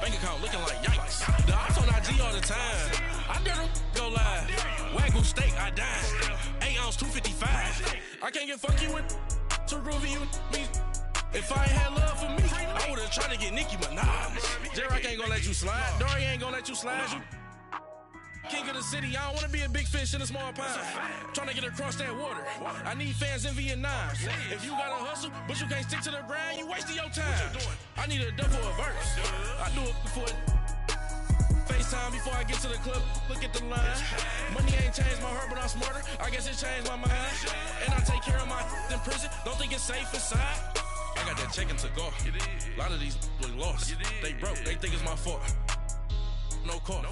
Bank account looking like yikes. The ops on IG all the time. I dare them go live. Wagyu steak, I dine. 8 ounce, 255. I can't get fuck you with too groovy you me. If I ain't had love for me, I would've tried to get Nicki Minaj. J-Rock ain't gonna let you slide. Dory ain't gonna let you slide. You king of the city, I don't wanna be a big fish in a small pond. Trying to get across that water. I need fans in Vietnam. If you gotta hustle, but you can't stick to the grind, you wasting your time. I need a double a verse. I do it before FaceTime before I get to the club. Look at the line. Money ain't changed my heart, but I'm smarter. I guess it changed my mind. And I take care of my in prison. Don't think it's safe inside. I got that check-in to go. A lot of these look lost. They broke. They think it's my fault. No call.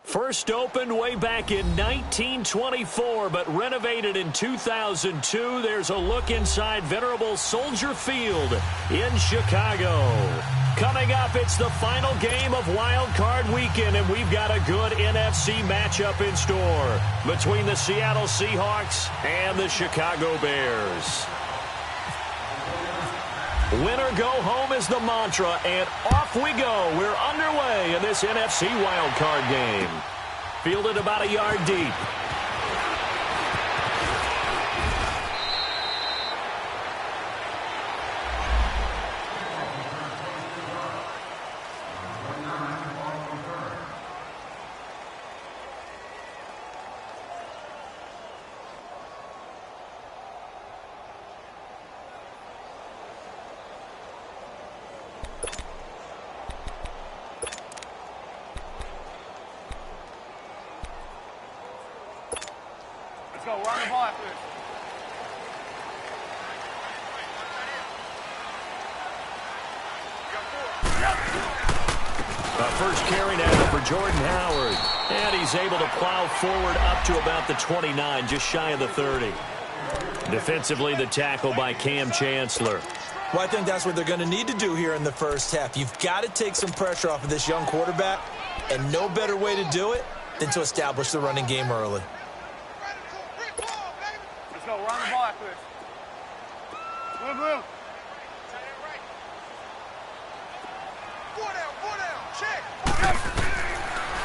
First opened way back in 1924, but renovated in 2002. There's a look inside venerable Soldier Field in Chicago. Coming up, it's the final game of Wild Card Weekend, and we've got a good NFC matchup in store between the Seattle Seahawks and the Chicago Bears. Winner go home is the mantra, and off we go. We're underway in this NFC wildcard game. Fielded about a yard deep. Let's go. We're on the ball after this. First carry now for Jordan Howard. And he's able to plow forward up to about the 29, just shy of the 30. Defensively, the tackle by Cam Chancellor. Well, I think that's what they're going to need to do here in the first half. You've got to take some pressure off of this young quarterback, and no better way to do it than to establish the running game early. Let's go. We're on the ball after this. Blue, blue.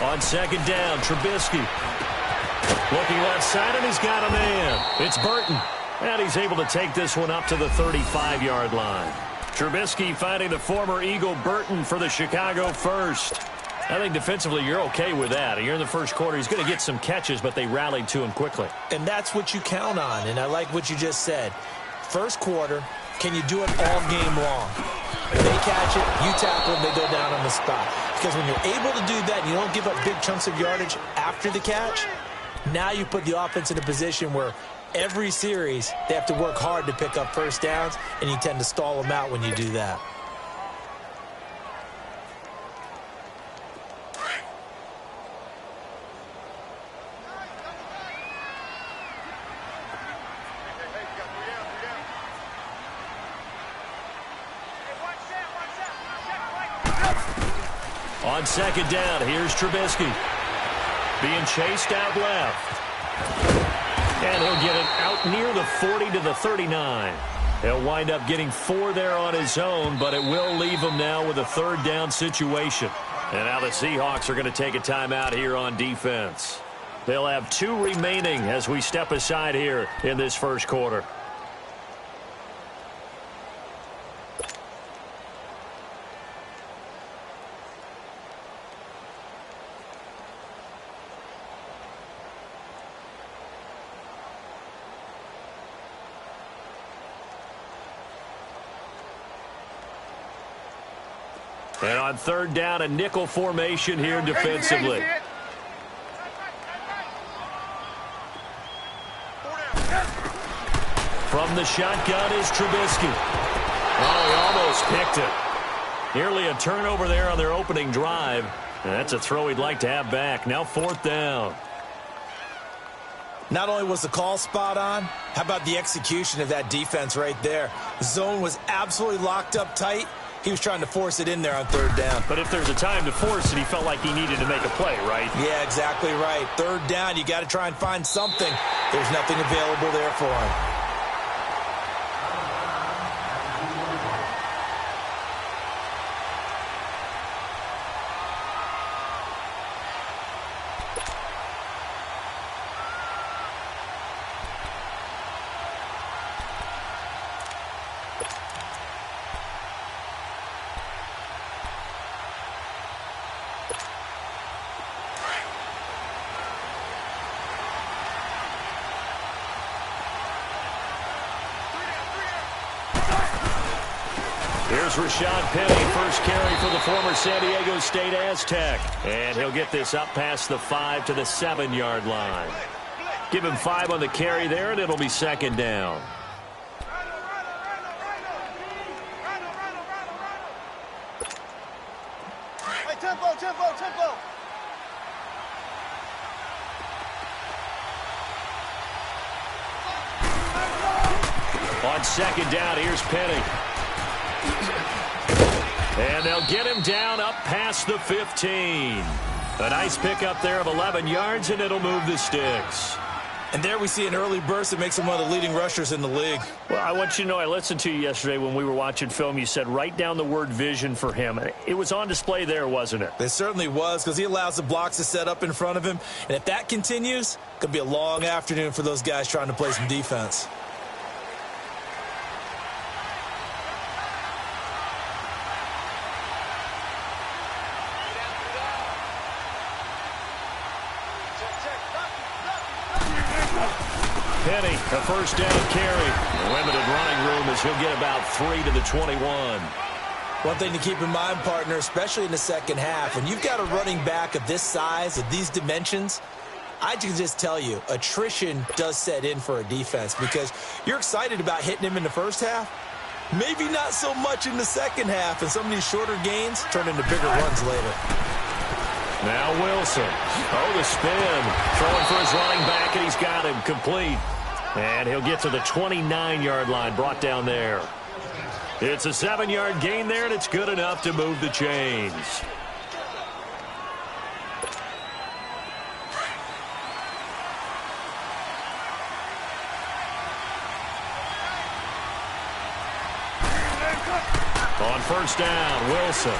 On second down, Trubisky. Looking left side, and he's got a man. It's Burton. And he's able to take this one up to the 35-yard line. Trubisky finding the former Eagle Burton for the Chicago first. I think defensively you're okay with that. Here in the first quarter, he's going to get some catches, but they rallied to him quickly. And that's what you count on, and I like what you just said. First quarter, can you do it all game long? If they catch it, you tackle them, they go down on the spot. Because when you're able to do that, and you don't give up big chunks of yardage after the catch, now you put the offense in a position where every series they have to work hard to pick up first downs, and you tend to stall them out when you do that. On second down, here's Trubisky. Being chased out left. And he'll get it out near the 40 to the 39. He'll wind up getting 4 there on his own, but it will leave him now with a third down situation. And now the Seahawks are going to take a timeout here on defense. They'll have 2 remaining as we step aside here in this first quarter. And on third down, a nickel formation here defensively. From the shotgun is Trubisky. Oh, he almost picked it. Nearly a turnover there on their opening drive. And that's a throw he'd like to have back. Now fourth down. Not only was the call spot on, how about the execution of that defense right there? The zone was absolutely locked up tight. He was trying to force it in there on third down. But if there's a time to force it, he felt like he needed to make a play, right? Yeah, exactly right. Third down, you got to try and find something. There's nothing available there for him. Here's Rashad Penny, first carry for the former San Diego State Aztec. And he'll get this up past the 5 to the 7-yard line. Give him 5 on the carry there, and it'll be second down. Hey, tempo. On second down, here's Penny. And they'll get him down up past the 15. A nice pickup there of 11 yards, and it'll move the sticks. And there we see an early burst that makes him one of the leading rushers in the league. Well, I want you to know, I listened to you yesterday when we were watching film. You said write down the word vision for him. It was on display there, wasn't it? It certainly was, because he allows the blocks to set up in front of him. And if that continues, it could be a long afternoon for those guys trying to play some defense. Penny, a first down carry. Limited running room as he'll get about 3 to the 21. One thing to keep in mind, partner, especially in the second half, when you've got a running back of this size, of these dimensions, I can just tell you, attrition does set in for a defense because you're excited about hitting him in the first half. Maybe not so much in the second half, and some of these shorter gains turn into bigger runs later. Now Wilson. Oh, the spin. Throwing for his running back, and he's got him complete. And he'll get to the 29-yard line, brought down there. It's a 7-yard gain there, and it's good enough to move the chains. On first down, Wilson.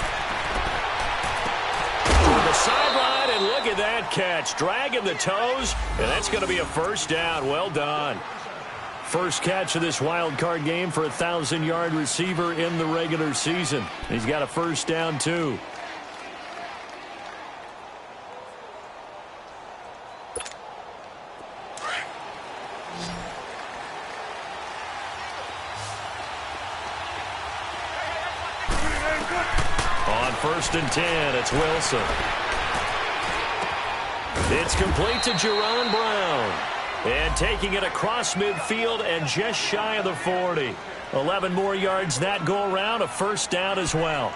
To the sideline, and look at that catch. Dragging the toes, and that's going to be a first down. Well done. First catch of this wild card game for a 1,000-yard receiver in the regular season. He's got a first down, too. On first and 10, it's Wilson. It's complete to Jerron Brown. And taking it across midfield and just shy of the 40. 11 more yards that go around, a first down as well.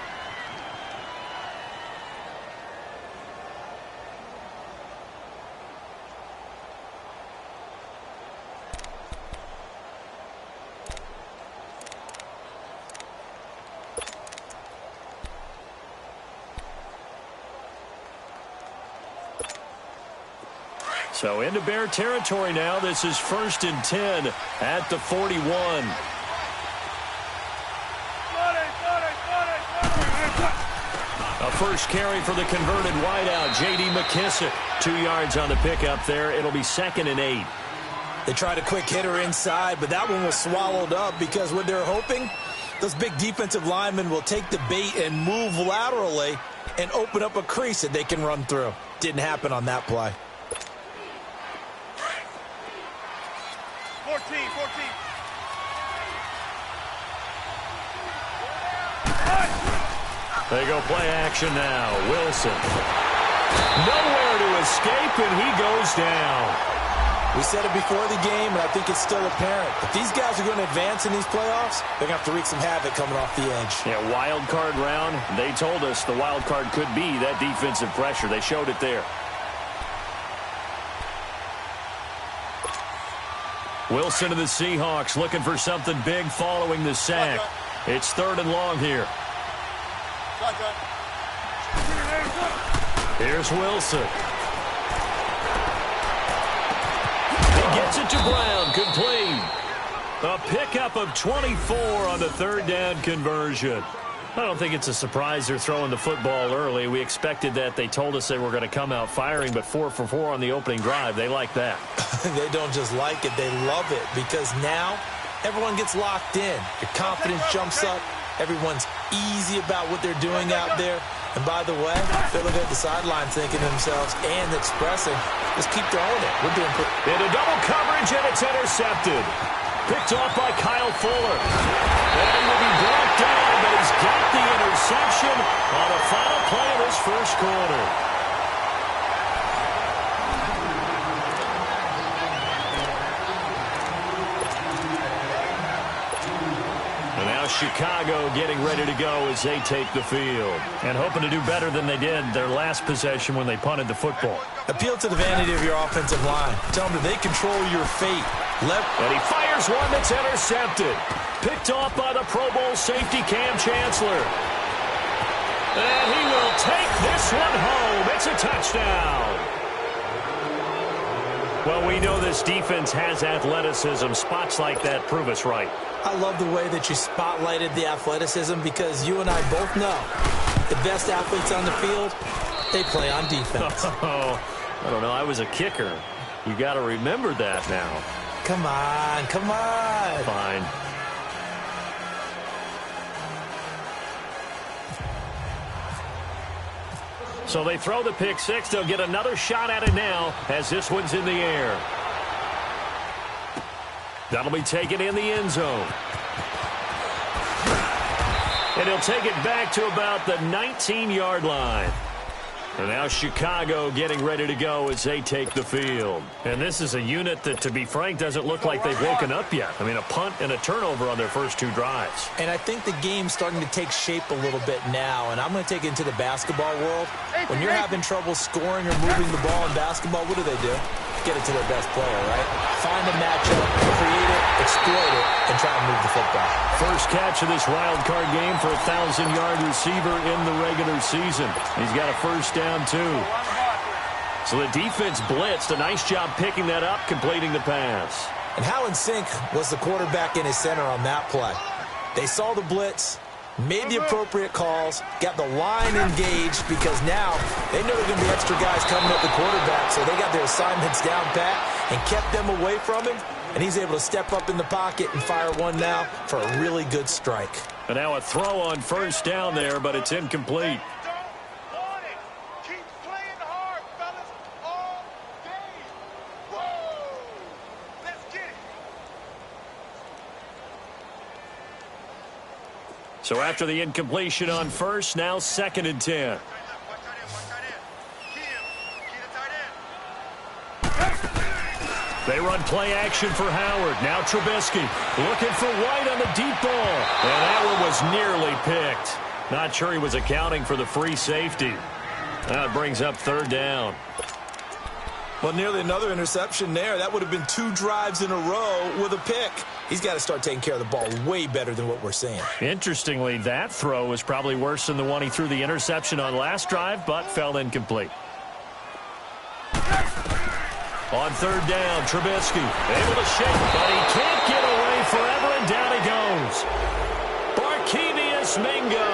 So into Bear territory now. This is first and 10 at the 41. A first carry for the converted wideout, J.D. McKissick. 2 yards on the pickup there. It'll be second and 8. They tried a quick hitter inside, but that one was swallowed up because what they're hoping, those big defensive linemen will take the bait and move laterally and open up a crease that they can run through. Didn't happen on that play. 14. They go play action now. Wilson. Nowhere to escape, and he goes down. We said it before the game, and I think it's still apparent. If these guys are going to advance in these playoffs, they're going to have to wreak some havoc coming off the edge. Yeah, wild card round. They told us the wild card could be that defensive pressure. They showed it there. Wilson to the Seahawks looking for something big following the sack. It's third and long here. Here's Wilson. He gets it to Brown, complete. A pickup of 24 on the third down conversion. I don't think it's a surprise they're throwing the football early. We expected that. They told us they were going to come out firing, but 4 for 4 on the opening drive. They like that. They don't just like it, they love it, because now everyone gets locked in. Your confidence jumps up. Everyone's easy about what they're doing out there. And by the way, they're looking at the sideline thinking to themselves and expressing, just keep throwing it. We're doing into double coverage, and it's intercepted. Picked off by Kyle Fuller. And he will be brought down, but he's got the interception on the final play of this first quarter. And now Chicago getting ready to go as they take the field. And hoping to do better than they did their last possession when they punted the football. Appeal to the vanity of your offensive line. Tell them that they control your fate. And he fires one that's intercepted. Picked off by the Pro Bowl safety Cam Chancellor. And he will take this one home. It's a touchdown. Well, we know this defense has athleticism. Spots like that prove us right. I love the way that you spotlighted the athleticism because you and I both know the best athletes on the field, they play on defense. Oh, I don't know. I was a kicker. You got to remember that now. Come on, come on. Fine. So they throw the pick six. They'll get another shot at it now as this one's in the air. That'll be taken in the end zone. And he'll take it back to about the 19-yard line. And now Chicago getting ready to go as they take the field. And this is a unit that, to be frank, doesn't look like they've woken up yet. I mean, a punt and a turnover on their first two drives. And I think the game's starting to take shape a little bit now. And I'm going to take it into the basketball world. When you're having trouble scoring or moving the ball in basketball, what do? Get it to their best player, right? Find a matchup, create it, exploit it, and try and move the football. First catch of this wild card game for a 1,000-yard receiver in the regular season. He's got a first down, too. So the defense blitzed. A nice job picking that up, completing the pass. And how in sync was the quarterback in his center on that play? They saw the blitz, made the appropriate calls, got the line engaged because now they know there are going to be extra guys coming at the quarterback, so they got their assignments down pat and kept them away from him, and he's able to step up in the pocket and fire one now for a really good strike. And now a throw on first down there, but it's incomplete. So after the incompletion on first, now 2nd and 10. They run play action for Howard. Now Trubisky looking for White on the deep ball. And that one was nearly picked. Not sure he was accounting for the free safety. That brings up 3rd down. Well, nearly another interception there. That would have been 2 drives in a row with a pick. He's got to start taking care of the ball way better than what we're seeing. Interestingly, that throw was probably worse than the one he threw the interception on last drive, but fell incomplete. On 3rd down, Trubisky able to shake, but he can't get away forever, and down he goes. Barkevious Mingo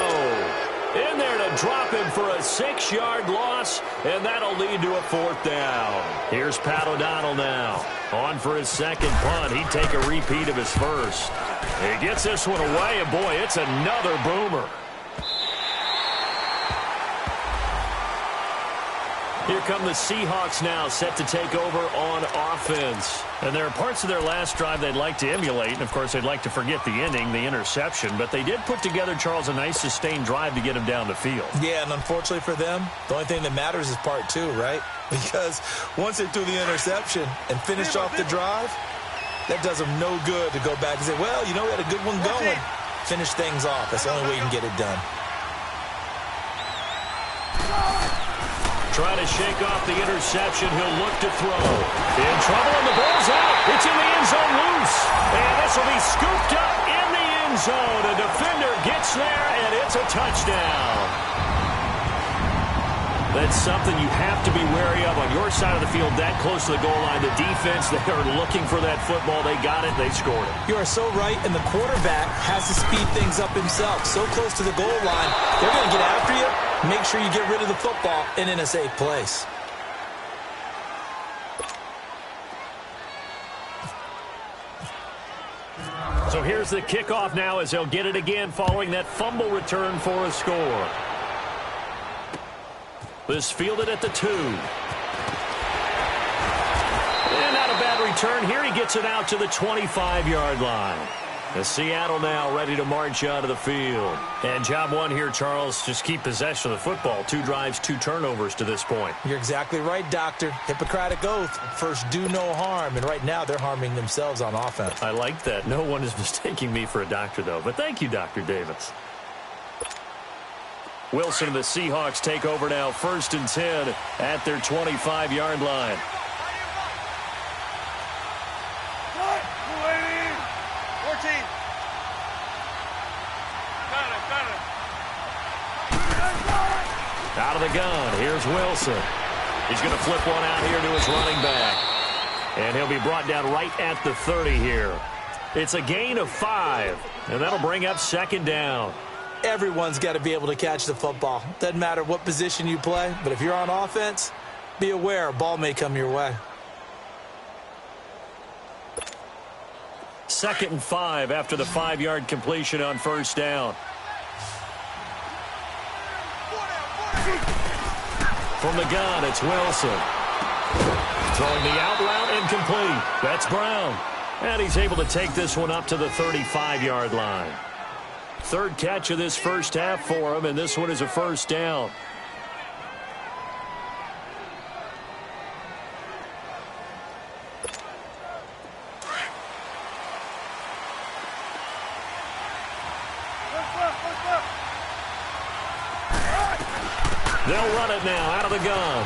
in there to drop him for a 6-yard loss, and that'll lead to a 4th down. Here's Pat O'Donnell now. On for his 2nd punt. He'd take a repeat of his first. He gets this one away, and boy, it's another boomer. Here come the Seahawks now, set to take over on offense. And there are parts of their last drive they'd like to emulate. And, of course, they'd like to forget the ending, the interception. But they did put together, Charles, a nice sustained drive to get him down the field. Yeah, and unfortunately for them, the only thing that matters is part 2, right? Because once they threw the interception and finished off the drive, that does them no good to go back and say, well, you know, we had a good one going. Finish things off. That's the only way you can get it done. Trying to shake off the interception. He'll look to throw. In trouble, and the ball's out. It's in the end zone loose. And this will be scooped up in the end zone. A defender gets there, and it's a touchdown. That's something you have to be wary of on your side of the field, that close to the goal line. The defense, they are looking for that football. They got it. They scored it. You are so right, and the quarterback has to speed things up himself. So close to the goal line, they're going to get after you. Make sure you get rid of the football and in a safe place. So here's the kickoff now as they'll get it again following that fumble return for a score. This fielded at the 2. And not a bad return here. He gets it out to the 25-yard line. The Seattle now ready to march out of the field. And job one here, Charles, just keep possession of the football. 2 drives, 2 turnovers to this point. You're exactly right, Doctor. Hippocratic oath. First, do no harm. And right now, they're harming themselves on offense. I like that. No one is mistaking me for a doctor, though. But thank you, Dr. Davis. Wilson and the Seahawks take over now. 1st and 10 at their 25-yard line. Out of the gun, here's Wilson. He's going to flip one out here to his running back. And he'll be brought down right at the 30 here. It's a gain of 5, and that'll bring up 2nd down. Everyone's got to be able to catch the football. Doesn't matter what position you play, but if you're on offense, be aware a ball may come your way. 2nd and 5 after the 5-yard completion on 1st down. From the gun, it's Wilson. Throwing the out route incomplete. That's Brown. And he's able to take this one up to the 35-yard line. 3rd catch of this first half for him, and this one is a 1st down. They'll run it now out of the gun.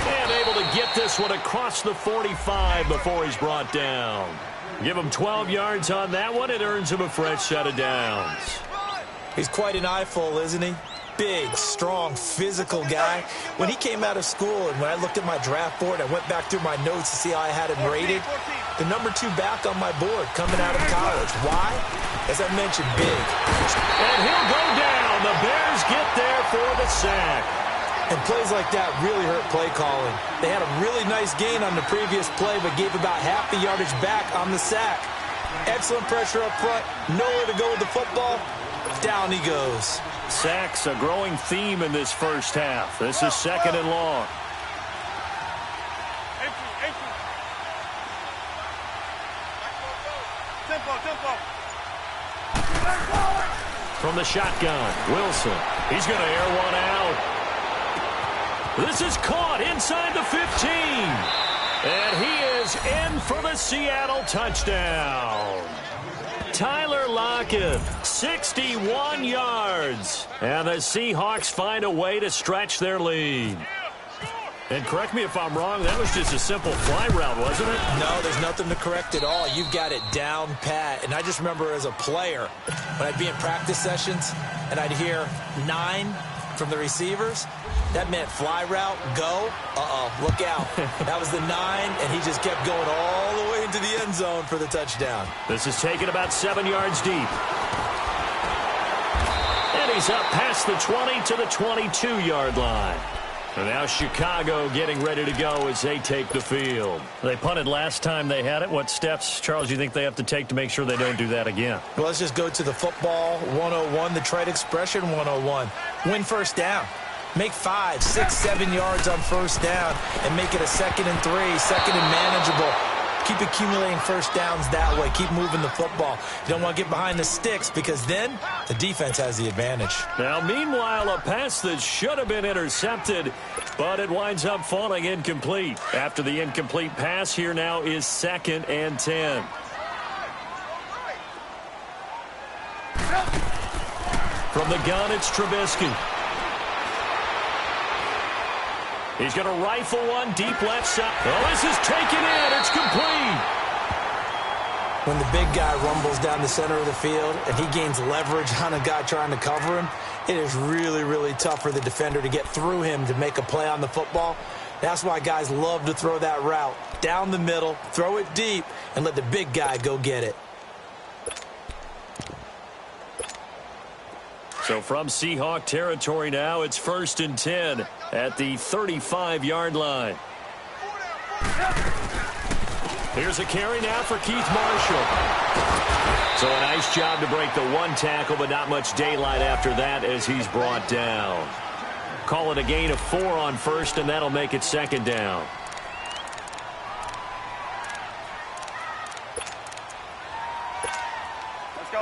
And able to get this one across the 45 before he's brought down. Give him 12 yards on that one. It earns him a fresh set of downs. He's quite an eyeful, isn't he? Big, strong, physical guy. When he came out of school and when I looked at my draft board, I went back through my notes to see how I had him rated. The number 2 back on my board coming out of college. Why? As I mentioned, big. And he'll go down. The Bears get there for the sack. And plays like that really hurt play calling. They had a really nice gain on the previous play, but gave about half the yardage back on the sack. Excellent pressure up front. Nowhere to go with the football. Down he goes. Sacks, a growing theme in this first half. This is 2nd and long. From the shotgun, Wilson. He's going to air one out. This is caught inside the 15. And he is in for the Seattle touchdown. Tyler Lockett, 61 yards. And the Seahawks find a way to stretch their lead. And correct me if I'm wrong, that was just a simple fly route, wasn't it? No, there's nothing to correct at all. You've got it down pat. And I just remember as a player, when I'd be in practice sessions and I'd hear 9 from the receivers, that meant fly route, go, look out. That was the 9, and he just kept going all the way into the end zone for the touchdown. This is taken about 7 yards deep. And he's up past the 20 to the 22-yard line. And now Chicago getting ready to go as they take the field. They punted last time they had it. What steps, Charles, do you think they have to take to make sure they don't do that again? Well, let's just go to the football 101, the trade expression 101. Win 1st down. Make 5, 6, 7 yards on 1st down and make it a 2nd and 3, 2nd and manageable. Keep accumulating 1st downs that way. Keep moving the football. You don't want to get behind the sticks because then the defense has the advantage. Now, meanwhile, a pass that should have been intercepted, but it winds up falling incomplete. After the incomplete pass, here now is 2nd and 10. From the gun, it's Trubisky. He's going to rifle one deep left side. Oh, this is taken in. It's complete. When the big guy rumbles down the center of the field and he gains leverage on a guy trying to cover him, it is really, really tough for the defender to get through him to make a play on the football. That's why guys love to throw that route. Down the middle, throw it deep, and let the big guy go get it. So from Seahawk territory now, it's 1st and 10 at the 35-yard line. Here's a carry now for Keith Marshall. So a nice job to break the 1 tackle, but not much daylight after that as he's brought down. Call it a gain of 4 on 1st, and that'll make it 2nd down.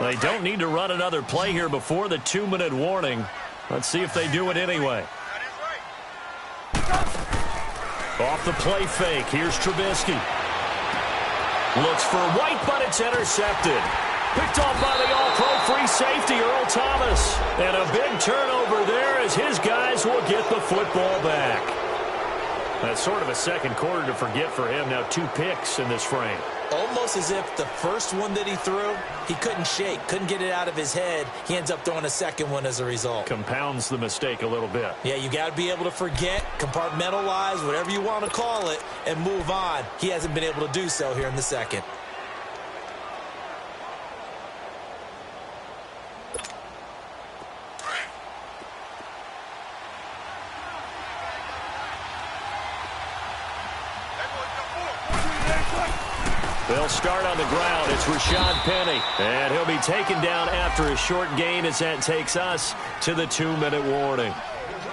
They don't need to run another play here before the 2-minute warning. Let's see if they do it anyway. Off the play fake, here's Trubisky. Looks for White, but it's intercepted. Picked off by the all-pro free safety, Earl Thomas. And a big turnover there as his guys will get the football back. That's sort of a second quarter to forget for him. Now 2 picks in this frame. Almost as if the first one that he threw, he couldn't shake, couldn't get it out of his head. He ends up throwing a second one as a result. Compounds the mistake a little bit. Yeah, you got to be able to forget, compartmentalize, whatever you want to call it, and move on. He hasn't been able to do so here in the second. They'll start on the ground. It's Rashad Penny. And he'll be taken down after a short gain as that takes us to the 2-minute warning.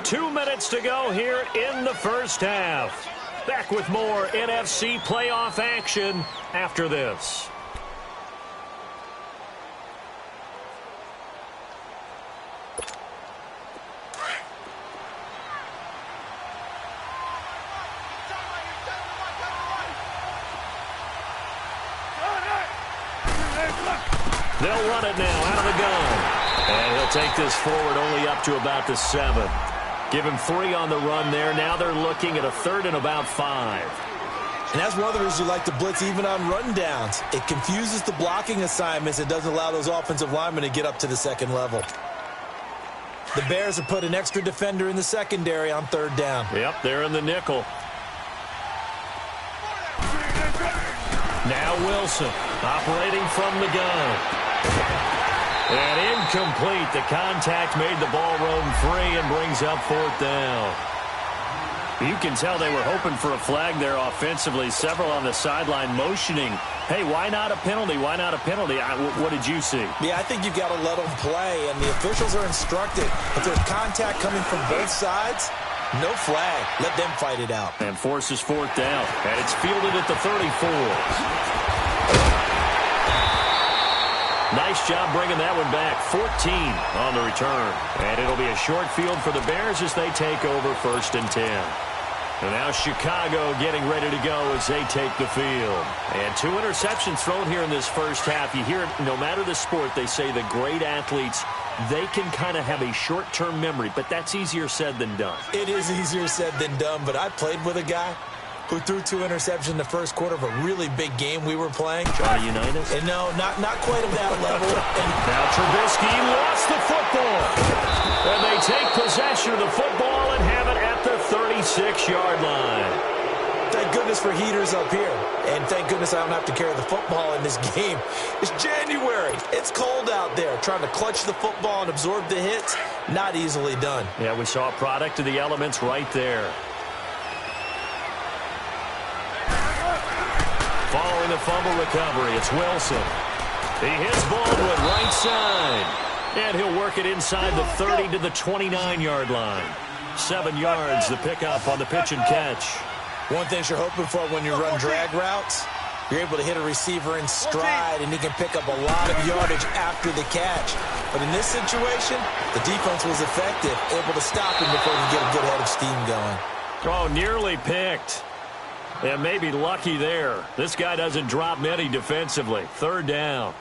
2 minutes to go here in the first half. Back with more NFC playoff action after this. They'll run it now out of the gun. And he'll take this forward only up to about the 7. Give him 3 on the run there. Now they're looking at a 3rd and about 5. And that's one of the reasons you like to blitz even on rundowns. It confuses the blocking assignments. It doesn't allow those offensive linemen to get up to the second level. The Bears have put an extra defender in the secondary on 3rd down. Yep, they're in the nickel. Now Wilson operating from the gun. And incomplete. The contact made the ball roam free and brings up 4th down. You can tell they were hoping for a flag there offensively. Several on the sideline motioning, hey, why not a penalty? Why not a penalty? What did you see? Yeah, I think you've got to let them play, and the officials are instructed. If there's contact coming from both sides, no flag. Let them fight it out. And forces 4th down. And it's fielded at the 34. Nice job bringing that one back. 14 on the return. And it'll be a short field for the Bears as they take over 1st and 10. And now Chicago getting ready to go as they take the field. And 2 interceptions thrown here in this first half. You hear it, no matter the sport, they say the great athletes, they can kind of have a short-term memory, but that's easier said than done. It is easier said than done, but I played with a guy who threw 2 interceptions in the first quarter of a really big game we were playing. Johnny Unitas? And no, not quite at that level. And now Trubisky lost the football. And they take possession of the football and have it at the 36-yard line. Thank goodness for heaters up here. And thank goodness I don't have to carry the football in this game. It's January. It's cold out there. Trying to clutch the football and absorb the hits, not easily done. Yeah, we saw a product of the elements right there. Following the fumble recovery, it's Wilson. He hits Baldwin right side. And he'll work it inside the 30 to the 29-yard line. 7 yards, the pickup on the pitch and catch. One thing you're hoping for when you run drag routes, you're able to hit a receiver in stride, and he can pick up a lot of yardage after the catch. But in this situation, the defense was effective, able to stop him before he could get a good head of steam going. Oh, nearly picked. And maybe lucky there. This guy doesn't drop many defensively. 3rd down.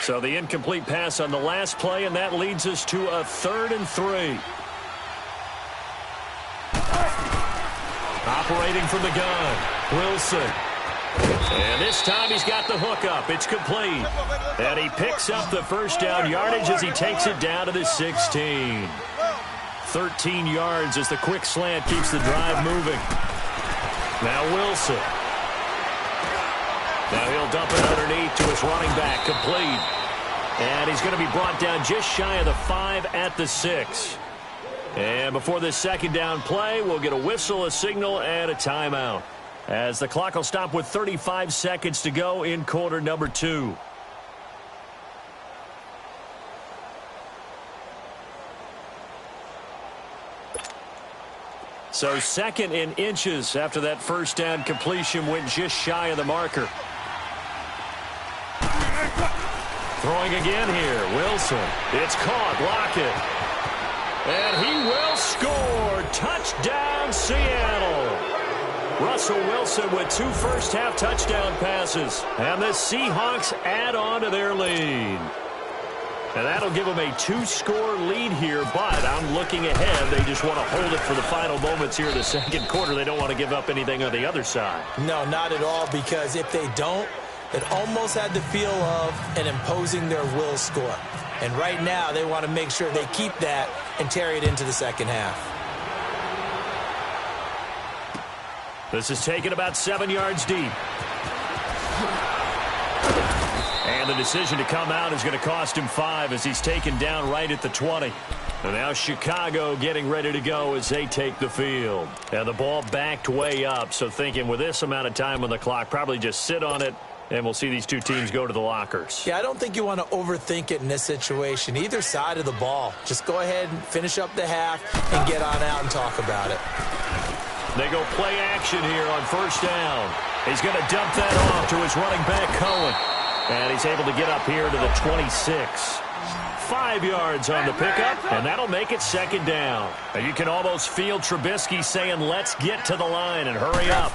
So the incomplete pass on the last play, and that leads us to a 3rd and 3. Operating from the gun, Wilson. And this time he's got the hookup. It's complete. And he picks up the 1st down yardage as he takes it down to the 16. 13 yards as the quick slant keeps the drive moving. Now Wilson. Now he'll dump it underneath to his running back, complete. And he's going to be brought down just shy of the 5 at the 6. And before this 2nd down play, we'll get a whistle, a signal, and a timeout. as the clock will stop with 35 seconds to go in quarter number 2. So 2nd in inches after that first down completion went just shy of the marker. Throwing again here, Wilson. It's caught, Lockett. And he will score. Touchdown, Seattle. Russell Wilson with 2 first-half touchdown passes. And the Seahawks add on to their lead. And that'll give them a 2-score lead here, but I'm looking ahead. They just want to hold it for the final moments here in the second quarter. They don't want to give up anything on the other side. No, not at all, because if they don't, it almost had the feel of an imposing their will score. And right now, they want to make sure they keep that and carry it into the second half. This is taken about 7 yards deep. And the decision to come out is going to cost him 5 as he's taken down right at the 20. And now Chicago getting ready to go as they take the field. And the ball backed way up, so thinking with this amount of time on the clock, probably just sit on it, and we'll see these two teams go to the lockers. Yeah, I don't think you want to overthink it in this situation. Either side of the ball. Just go ahead and finish up the half and get on out and talk about it. They go play action here on first down. He's going to dump that off to his running back, Cohen. And he's able to get up here to the 26. 5 yards on the pickup, and that'll make it second down. And you can almost feel Trubisky saying, let's get to the line and hurry up.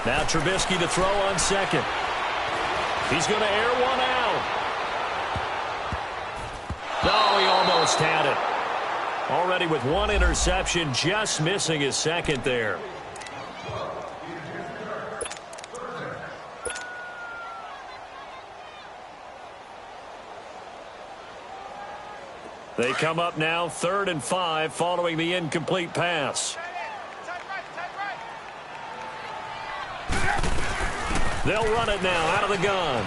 Now Trubisky to throw on second. He's going to air one out. No, he almost had it. Already with 1 interception, just missing his second there. They come up now 3rd and 5 following the incomplete pass. They'll run it now out of the gun.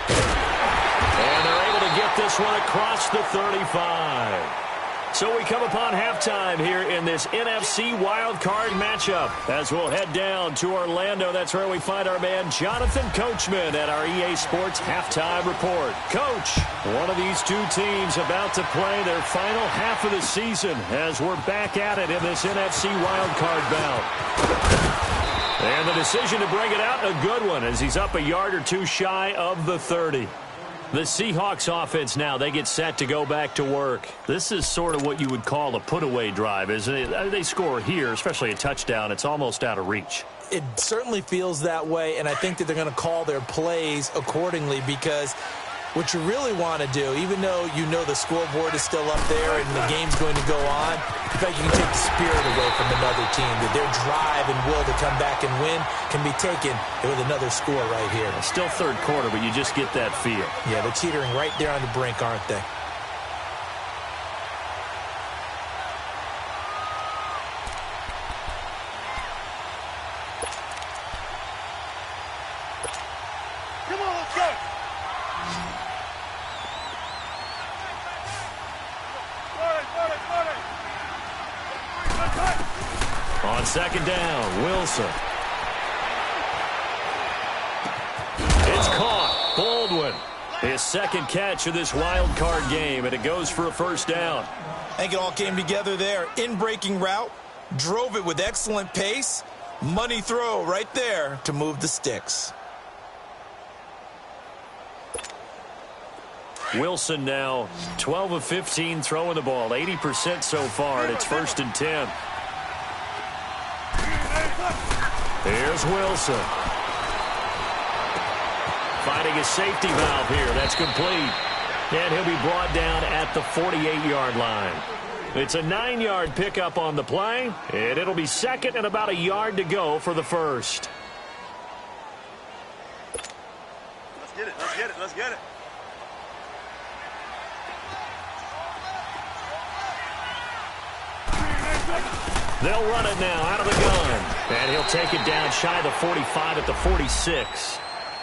And they're able to get this one across the 35. So we come upon halftime here in this NFC wildcard matchup as we'll head down to Orlando. That's where we find our man Jonathan Coachman at our EA Sports Halftime Report. Coach, one of these two teams about to play their final half of the season as we're back at it in this NFC wildcard bout. And the decision to bring it out, a good one, as he's up a yard or two shy of the 30. The Seahawks offense now, they get set to go back to work. This is sort of what you would call a put-away drive, isn't it? They score here, especially a touchdown. It's almost out of reach. It certainly feels that way, and I think that they're going to call their plays accordingly, because what you really want to do, even though you know the scoreboard is still up there and the game's going to go on, in fact, you can take the spirit away from another team, that their drive and will to come back and win can be taken with another score right here. It's still third quarter, but you just get that feel. Yeah, they're teetering right there on the brink, aren't they? Come on, let's go. On second down, Wilson. It's caught. Baldwin. His second catch of this wild card game, and it goes for a first down. I think it all came together there. In-breaking route, drove it with excellent pace. Money throw right there to move the sticks. Wilson now 12 of 15 throwing the ball, 80% so far, and it's 1st and 10. Here's Wilson. Finding a safety valve here. That's complete. And he'll be brought down at the 48-yard line. It's a 9-yard pickup on the play, and it'll be second and about a yard to go for the first. Let's get it, let's get it, let's get it. They'll run it now out of the gun. And he'll take it down shy of the 45 at the 46.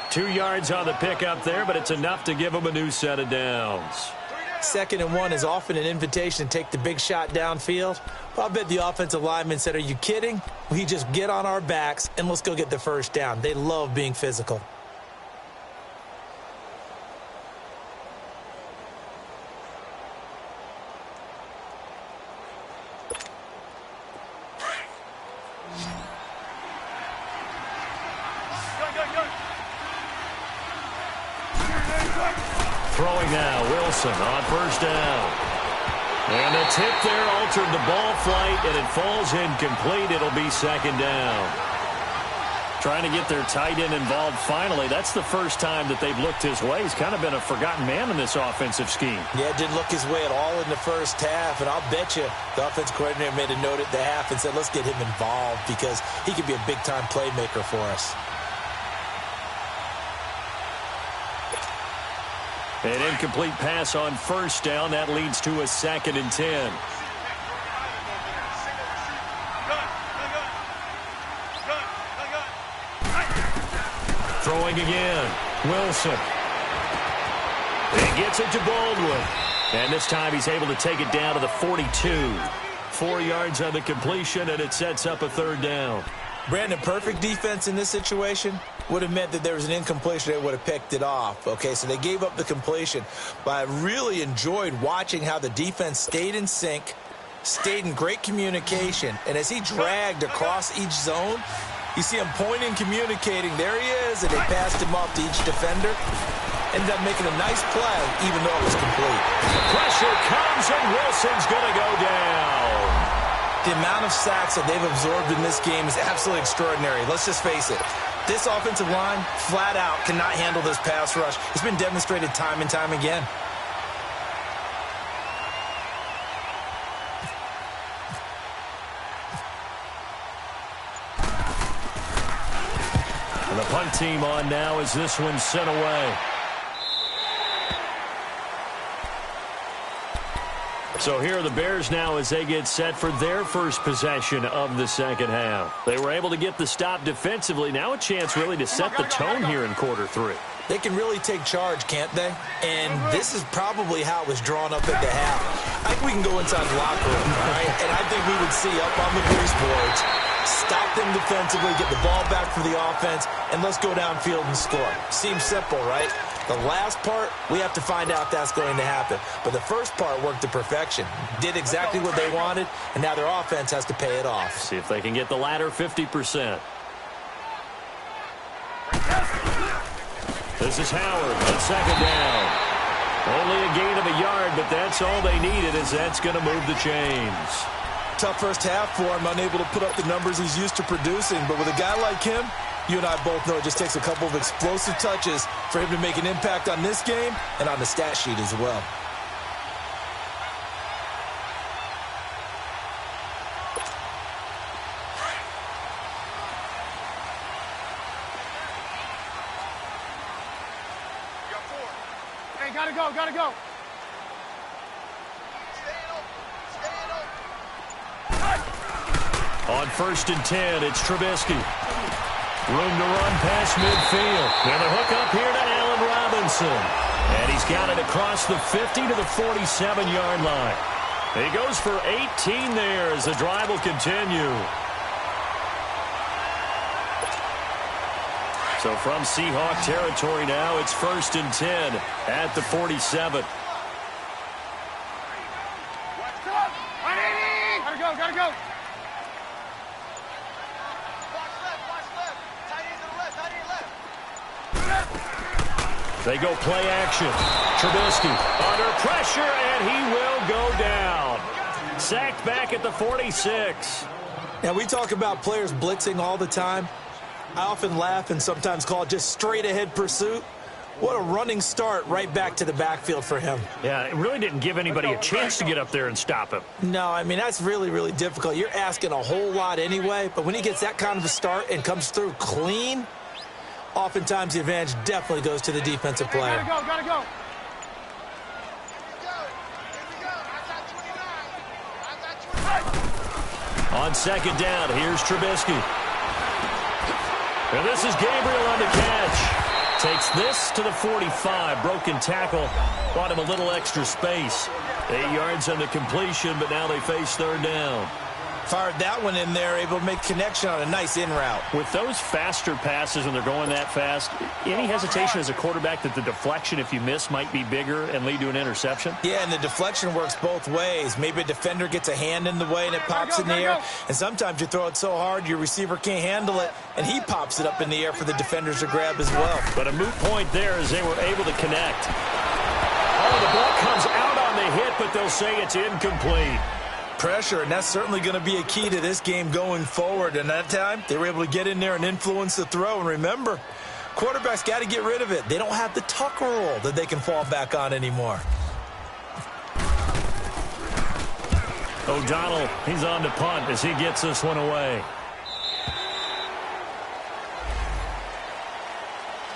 2 yards on the pickup there, but it's enough to give him a new set of downs. 2nd and 1 is often an invitation to take the big shot downfield. But I bet the offensive lineman said, are you kidding? We just get on our backs and let's go get the first down. They love being physical. Throwing now, Wilson on 1st down. And the tip there altered the ball flight, and it falls incomplete. It'll be 2nd down. Trying to get their tight end involved finally. That's the first time that they've looked his way. He's kind of been a forgotten man in this offensive scheme. Yeah, it didn't look his way at all in the first half, and I'll bet you the offensive coordinator made a note at the half and said, let's get him involved because he could be a big-time playmaker for us. An incomplete pass on 1st down. That leads to a 2nd and 10. Throwing again. Wilson. He gets it to Baldwin. And this time he's able to take it down to the 42. 4 yards on the completion, and it sets up a 3rd down. Brandon, perfect defense in this situation would have meant that there was an incompletion. They would have picked it off. Okay, so they gave up the completion. But I really enjoyed watching how the defense stayed in sync, stayed in great communication. And as he dragged across each zone, you see him pointing, communicating. There he is, and they passed him off to each defender. Ended up making a nice play, even though it was complete. Pressure comes, and Wilson's going to go down. The amount of sacks that they've absorbed in this game is absolutely extraordinary. Let's just face it. This offensive line, flat out, cannot handle this pass rush. It's been demonstrated time and time again. And the punt team on now as this one's sent away. So here are the Bears now as they get set for their first possession of the 2nd half. They were able to get the stop defensively. Now a chance really to set the tone here in quarter 3. They can really take charge, can't they? And this is probably how it was drawn up at the half. I think we can go inside the locker room, all right? And I think we would see up on the grease boards, stop them defensively, get the ball back for the offense, and let's go downfield and score. Seems simple, right? The last part, we have to find out if that's going to happen. But the first part worked to perfection. Did exactly what they wanted, and now their offense has to pay it off. See if they can get the latter 50%. This is Howard on 2nd down. Only a gain of a yard, but that's all they needed as that's going to move the chains. Tough first half for him, unable to put up the numbers he's used to producing. But with a guy like him, you and I both know it just takes a couple of explosive touches for him to make an impact on this game and on the stat sheet as well. Hey, gotta go, gotta go. On 1st and 10, it's Trubisky. Room to run past midfield. And a hook up here to Allen Robinson. And he's got it across the 50 to the 47-yard line. He goes for 18 there as the drive will continue. So from Seahawk territory now, it's 1st and 10 at the 47. Gotta go, gotta go. They go play action. Trubisky under pressure, and he will go down. Sacked back at the 46. Now, we talk about players blitzing all the time. I often laugh and sometimes call it just straight-ahead pursuit. What a running start right back to the backfield for him. Yeah, it really didn't give anybody a chance to get up there and stop him. No, I mean, that's really, really difficult. You're asking a whole lot anyway, but when he gets that kind of a start and comes through clean, oftentimes the advantage definitely goes to the defensive player. Gotta go, gotta go. On 2nd down, here's Trubisky. And this is Gabriel on the catch. Takes this to the 45. Broken tackle. Bought him a little extra space. 8 yards on the completion, but now they face third down. Fired that one in there, able to make connection on a nice in route. With those faster passes when they're going that fast, any hesitation as a quarterback that the deflection, if you miss, might be bigger and lead to an interception? Yeah, and the deflection works both ways. Maybe a defender gets a hand in the way and it pops in the air. And sometimes you throw it so hard your receiver can't handle it, and he pops it up in the air for the defenders to grab as well. But a moot point there as they were able to connect. Oh, the ball comes out on the hit, but they'll say it's incomplete. Pressure, and that's certainly going to be a key to this game going forward. And that time, they were able to get in there and influence the throw. And remember, quarterbacks got to get rid of it. They don't have the tuck rule that they can fall back on anymore. O'Donnell, he's on to punt as he gets this one away.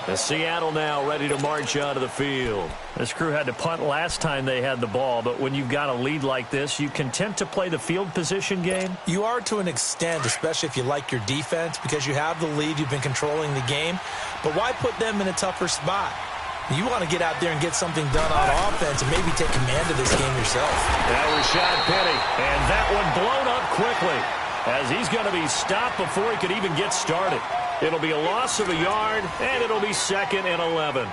The Seattle now ready to march out of the field. This crew had to punt last time they had the ball, but when you've got a lead like this, you content to play the field position game? You are to an extent, especially if you like your defense, because you have the lead, you've been controlling the game. But why put them in a tougher spot? You want to get out there and get something done on offense and maybe take command of this game yourself. That was Rashad Penny, and that one blown up quickly as he's going to be stopped before he could even get started. It'll be a loss of a yard, and it'll be 2nd and 11.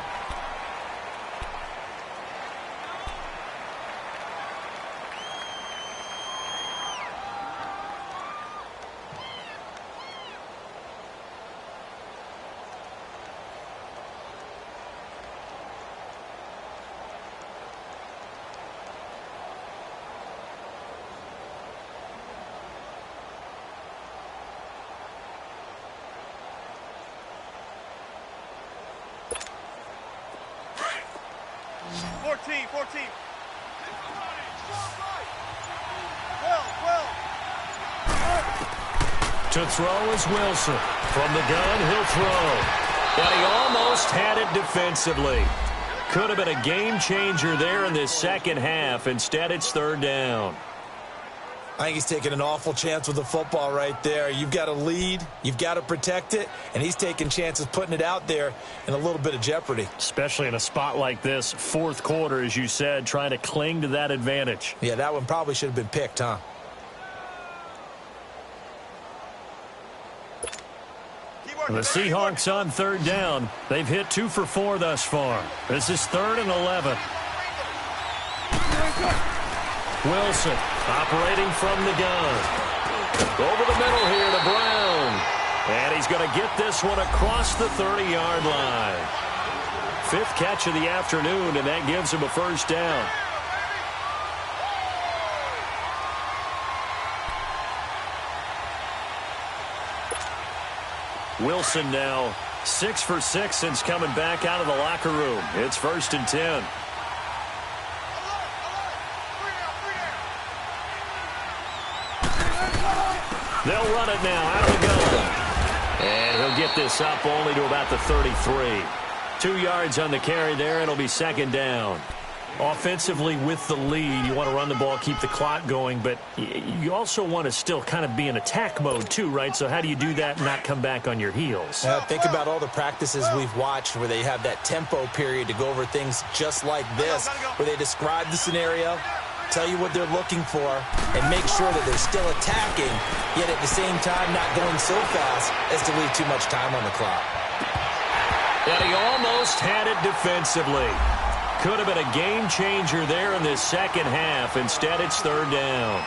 To throw is Wilson. From the gun, he'll throw. And he almost had it defensively. Could have been a game changer there in this second half. Instead, it's third down. I think he's taking an awful chance with the football right there. You've got a lead, you've got to protect it, and he's taking chances putting it out there in a little bit of jeopardy. Especially in a spot like this, fourth quarter, as you said, trying to cling to that advantage. Yeah, that one probably should have been picked, huh? The Seahawks on third down. They've hit 2 for 4 thus far. This is 3rd and 11. Wilson operating from the gun. Over the middle here to Brown. And he's going to get this one across the 30-yard line. 5th catch of the afternoon, and that gives him a first down. Wilson now 6 for 6 since coming back out of the locker room. It's 1st and 10. They'll run it now out of the gun. And he'll get this up only to about the 33. 2 yards on the carry there. It'll be 2nd down. Offensively with the lead, you want to run the ball, keep the clock going, but you also want to still kind of be in attack mode too, right? So how do you do that and not come back on your heels? Think about all the practices we've watched where they have that tempo period to go over things just like this, where they describe the scenario, tell you what they're looking for, and make sure that they're still attacking, yet at the same time not going so fast as to leave too much time on the clock. And he almost had it defensively. Could have been a game changer there in this second half. Instead, it's 3rd down.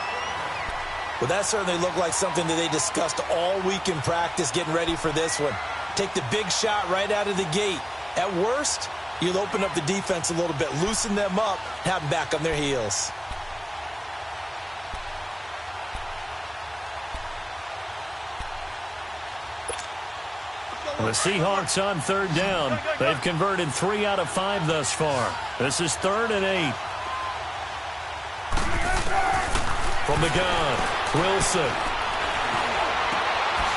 Well, that certainly looked like something that they discussed all week in practice getting ready for this one. Take the big shot right out of the gate. At worst, you'll open up the defense a little bit, loosen them up, have them back on their heels. The Seahawks on 3rd down. They've converted 3 out of 5 thus far. This is 3rd and 8. From the gun, Wilson.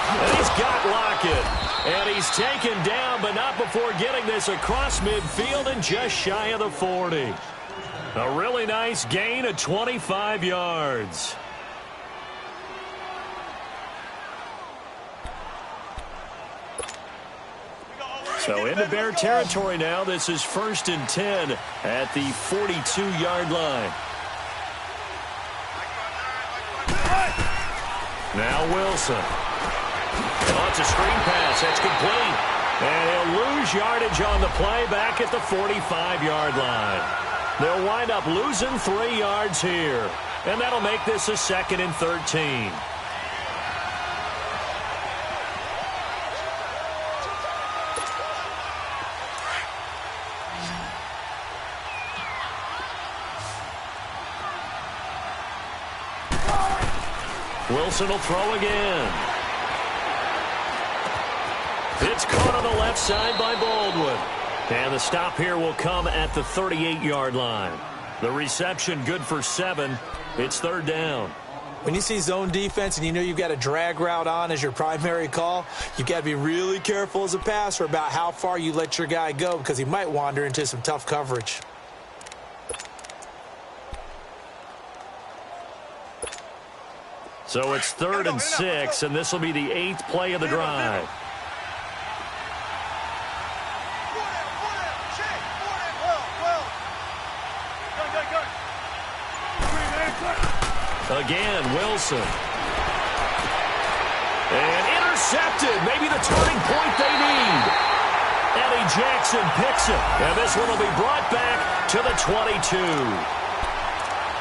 And he's got Lockett. And he's taken down, but not before getting this across midfield and just shy of the 40. A really nice gain of 25 yards. So into Bear territory now. This is 1st and 10 at the 42-yard line. Now Wilson. Oh, it's a screen pass. That's complete. And he'll lose yardage on the play back at the 45-yard line. They'll wind up losing 3 yards here. And that'll make this a 2nd and 13. Wilson will throw again. It's caught on the left side by Baldwin. And the stop here will come at the 38-yard line. The reception good for 7. It's 3rd down. When you see zone defense and you know you've got a drag route on as your primary call, you've got to be really careful as a passer about how far you let your guy go because he might wander into some tough coverage. So it's 3rd and 6, and this will be the 8th play of the drive. Again, Wilson. And intercepted. Maybe the turning point they need. Eddie Jackson picks it. And this one will be brought back to the 22.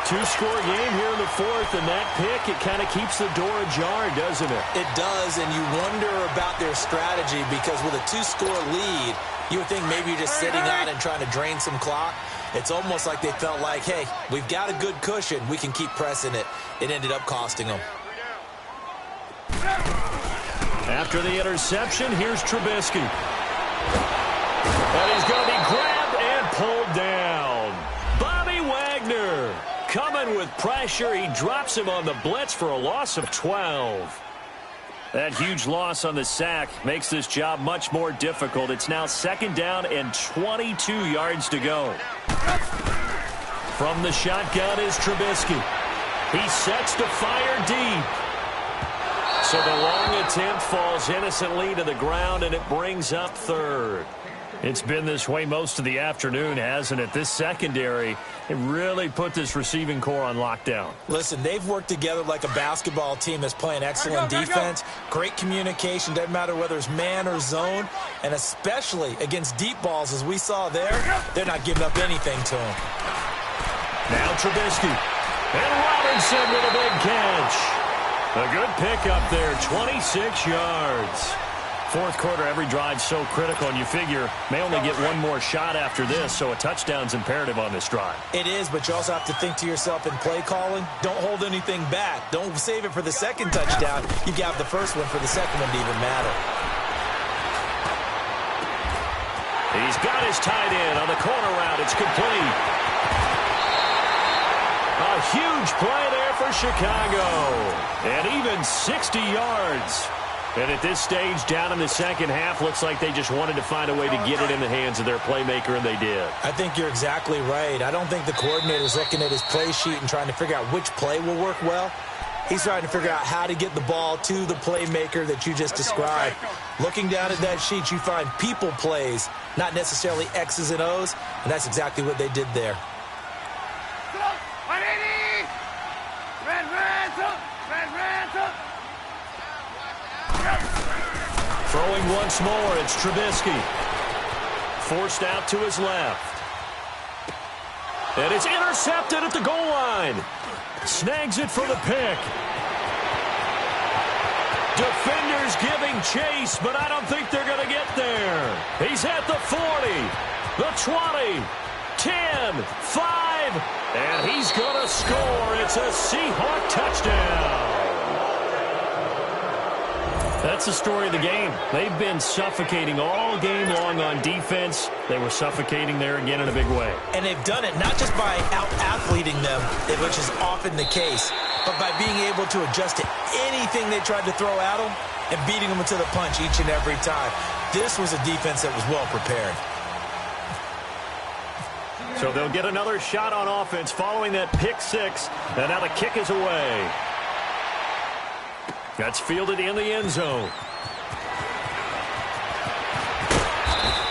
2-score game here in the 4th, and that pick, it kind of keeps the door ajar, doesn't it? It does, and you wonder about their strategy because with a 2-score lead, you would think maybe you're just sitting on and trying to drain some clock. It's almost like they felt like, hey, we've got a good cushion. We can keep pressing it. It ended up costing them. After the interception, here's Trubisky. And he's going to be grabbed and pulled down. Bobby Wagner coming with pressure. He drops him on the blitz for a loss of 12. That huge loss on the sack makes this job much more difficult. It's now 2nd down and 22 yards to go. From the shotgun is Trubisky. He sets to fire deep. So the long attempt falls innocently to the ground, and it brings up 3rd. It's been this way most of the afternoon, hasn't it? This secondary, it really put this receiving core on lockdown. Listen, they've worked together like a basketball team that's playing excellent defense. Great communication, doesn't matter whether it's man or zone, and especially against deep balls, as we saw there, they're not giving up anything to them. Now Trubisky. And Robinson with a big catch. A good pickup there, 26 yards. 4th quarter, every drive so critical, and you figure may only get one more shot after this, so a touchdown's imperative on this drive. It is, but you also have to think to yourself in play calling, don't hold anything back. Don't save it for the 2nd touchdown. You got the first one for the 2nd one to even matter. He's got his tight end on the corner route. It's complete. A huge play there for Chicago. And even 60 yards. And at this stage, down in the 2nd half, looks like they just wanted to find a way to get it in the hands of their playmaker, and they did. I think you're exactly right. I don't think the coordinator's looking at his play sheet and trying to figure out which play will work well. He's trying to figure out how to get the ball to the playmaker that you just described. Looking down at that sheet, you find people plays, not necessarily X's and O's, and that's exactly what they did there. Throwing once more, it's Trubisky. Forced out to his left. And it's intercepted at the goal line. Snags it for the pick. Defenders giving chase, but I don't think they're going to get there. He's at the 40, the 20, 10, 5, and he's going to score. It's a Seahawk touchdown. That's the story of the game. They've been suffocating all game long on defense. They were suffocating there again in a big way. And they've done it not just by out-athleting them, which is often the case, but by being able to adjust to anything they tried to throw at them and beating them to the punch each and every time. This was a defense that was well prepared. So they'll get another shot on offense following that pick six, and now the kick is away. That's fielded in the end zone.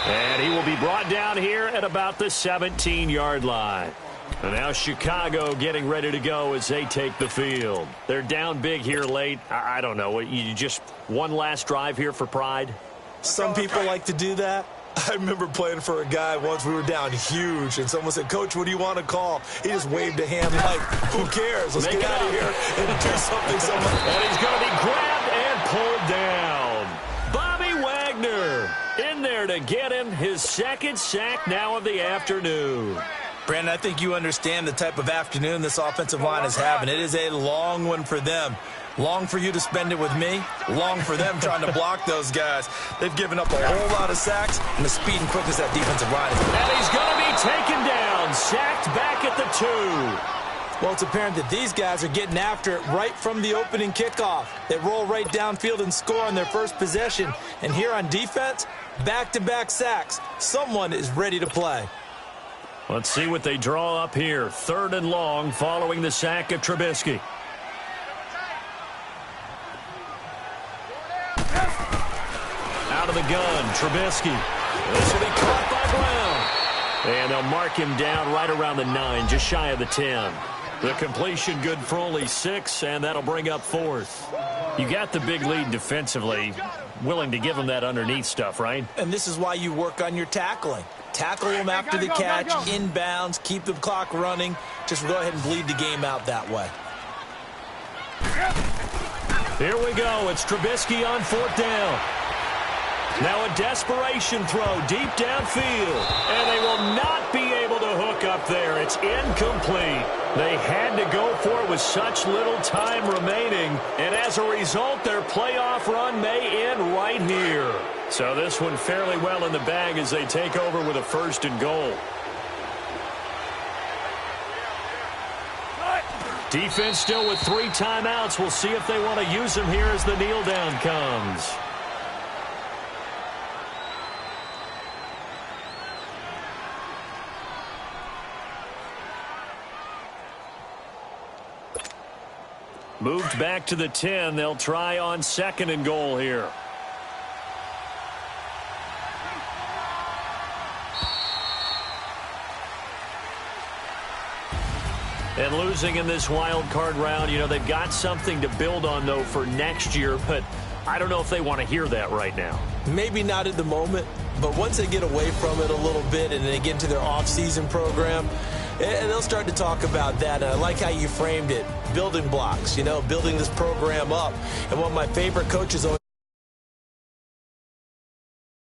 And he will be brought down here at about the 17-yard line. And now Chicago getting ready to go as they take the field. They're down big here late. I don't know. You just one last drive here for pride? Some people like to do that. I remember playing for a guy once. We were down huge, and someone said, "Coach, what do you want to call?" He just waved a hand like, "Who cares? Let's get out of here and do something." And he's going to be grabbed and pulled down. Bobby Wagner in there to get him his second sack now of the afternoon. Brandon, I think you understand the type of afternoon this offensive line is having. It is a long one for them. Long for you to spend it with me. Long for them trying to block those guys. They've given up a whole lot of sacks, and the speed and quickness that defensive line is. And he's going to be taken down, sacked back at the 2. Well, it's apparent that these guys are getting after it right from the opening kickoff. They roll right downfield and score on their first possession. And here on defense, back-to-back sacks. Someone is ready to play. Let's see what they draw up here. 3rd and long following the sack of Trubisky. Out of the gun, Trubisky. This will be caught by Brown. And they'll mark him down right around the 9, just shy of the 10. The completion good for only 6, and that'll bring up 4th. You got the big lead defensively. Willing to give them that underneath stuff, right? And this is why you work on your tackling. Tackle them after the catch, inbounds, keep the clock running. Just go ahead and bleed the game out that way. Here we go. It's Trubisky on 4th down. Now a desperation throw deep downfield. And they will not be able to hook up there. It's incomplete. They had to go for it with such little time remaining. And as a result, their playoff run may end right here. So this one fairly well in the bag as they take over with a 1st and goal. Defense still with 3 timeouts. We'll see if they want to use them here as the kneel down comes. Moved back to the 10. They'll try on 2nd and goal here. And losing in this wild card round, you know, they've got something to build on, though, for next year. But I don't know if they want to hear that right now. Maybe not at the moment, but once they get away from it a little bit and they get into their off-season program, and they'll start to talk about that. I like how you framed it, building blocks, you know, building this program up. And one of my favorite coaches always